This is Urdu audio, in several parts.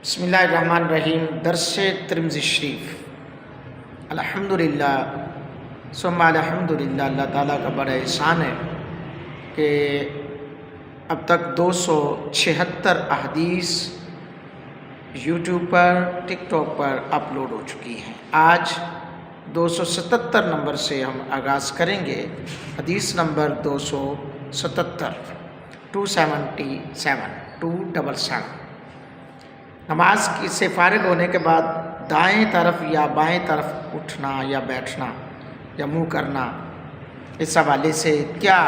بسم اللہ الرحمن الرحیم۔ درس ترمذی شریف۔ الحمدللہ ثم الحمدللہ، اللہ تعالیٰ کا بڑا احسان ہے کہ اب تک 276 احادیث یوٹیوب پر، ٹک ٹاک پر اپلوڈ ہو چکی ہیں۔ آج 277 نمبر سے ہم آغاز کریں گے۔ حدیث نمبر 277 نماز سے فارغ ہونے کے بعد دائیں طرف یا بائیں طرف اٹھنا یا بیٹھنا یا منہ کرنا، اس حوالے سے کیا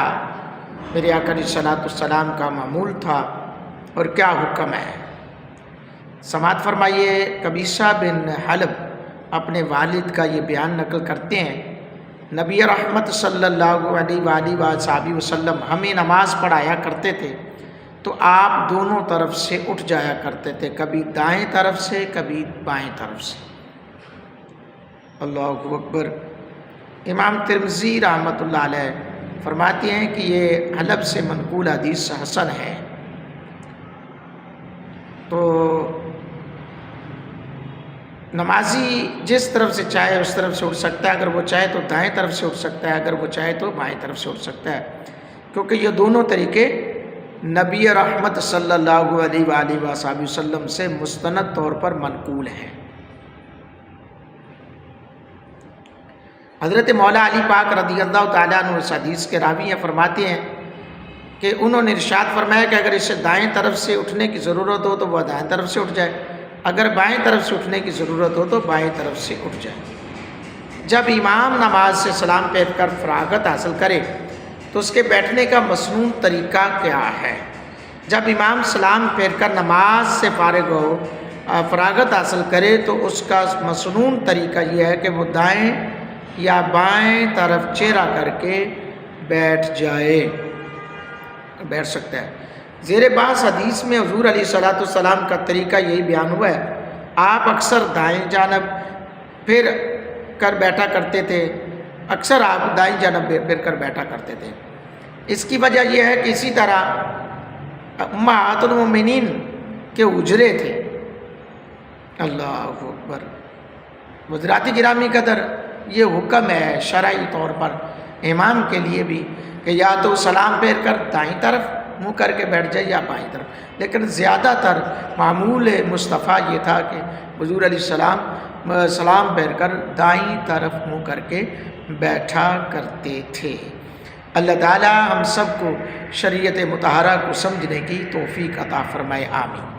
میرے آقا علیہ الصلوۃ والسلام کا معمول تھا اور کیا حکم ہے؟ سماعت فرمائیے۔ قبیصہ بن حلب اپنے والد کا یہ بیان نقل کرتے ہیں، نبی رحمت صلی اللہ علیہ وآلہ وصحبہ وسلم ہمیں نماز پڑھایا کرتے تھے تو آپ دونوں طرف سے اٹھ جایا کرتے تھے، کبھی دائیں طرف سے کبھی بائیں طرف سے۔ اللہ اکبر۔ امام ترمذی رحمۃ اللہ علیہ فرماتے ہیں کہ یہ حلب سے منقول حدیث حسن ہے۔ تو نمازی جس طرف سے چاہے اس طرف سے اٹھ سکتا ہے، اگر وہ چاہے تو دائیں طرف سے اٹھ سکتا ہے، اگر وہ چاہے تو بائیں طرف سے اٹھ سکتا ہے، کیونکہ یہ دونوں طریقے نبی رحمت صلی اللہ علیہ وآلہ وصحبہ وسلم سے مستند طور پر منقول ہیں۔ حضرت مولا علی پاک رضی اللہ تعالیٰ عنہ اس حدیث کے راوی ہیں، فرماتے ہیں کہ انہوں نے ارشاد فرمایا کہ اگر اسے دائیں طرف سے اٹھنے کی ضرورت ہو تو وہ دائیں طرف سے اٹھ جائے، اگر بائیں طرف سے اٹھنے کی ضرورت ہو تو بائیں طرف سے اٹھ جائے۔ جب امام نماز سے سلام پھیر کر فراغت حاصل کرے تو اس کے بیٹھنے کا مسنون طریقہ کیا ہے؟ جب امام سلام پھیر کر نماز سے فارغ ہو، فراغت حاصل کرے تو اس کا مسنون طریقہ یہ ہے کہ وہ دائیں یا بائیں طرف چہرہ کر کے بیٹھ جائے، بیٹھ سکتا ہے۔ زیر بعض حدیث میں حضور علیہ الصلوۃ والسلام کا طریقہ یہی بیان ہوا ہے، آپ اکثر دائیں جانب پھر کر بیٹھا کرتے تھے، اکثر آپ دائیں جانب پھر کر بیٹھا کرتے تھے۔ اس کی وجہ یہ ہے کہ اسی طرح امہات المومنین کے حجرے تھے۔ اللہ اکبر۔ حضرات گرامی قدر، یہ حکم ہے شرعی طور پر امام کے لیے بھی کہ یا تو سلام پھیر کر دائیں طرف منہ کر کے بیٹھ جائے یا بائیں طرف، لیکن زیادہ تر معمول مصطفیٰ یہ تھا کہ حضور علیہ السلام سلام پھیر کر دائیں طرف منہ کر کے بیٹھا کرتے تھے۔ اللہ تعالی ہم سب کو شریعت مطہرہ کو سمجھنے کی توفیق عطا فرمائے، آمین۔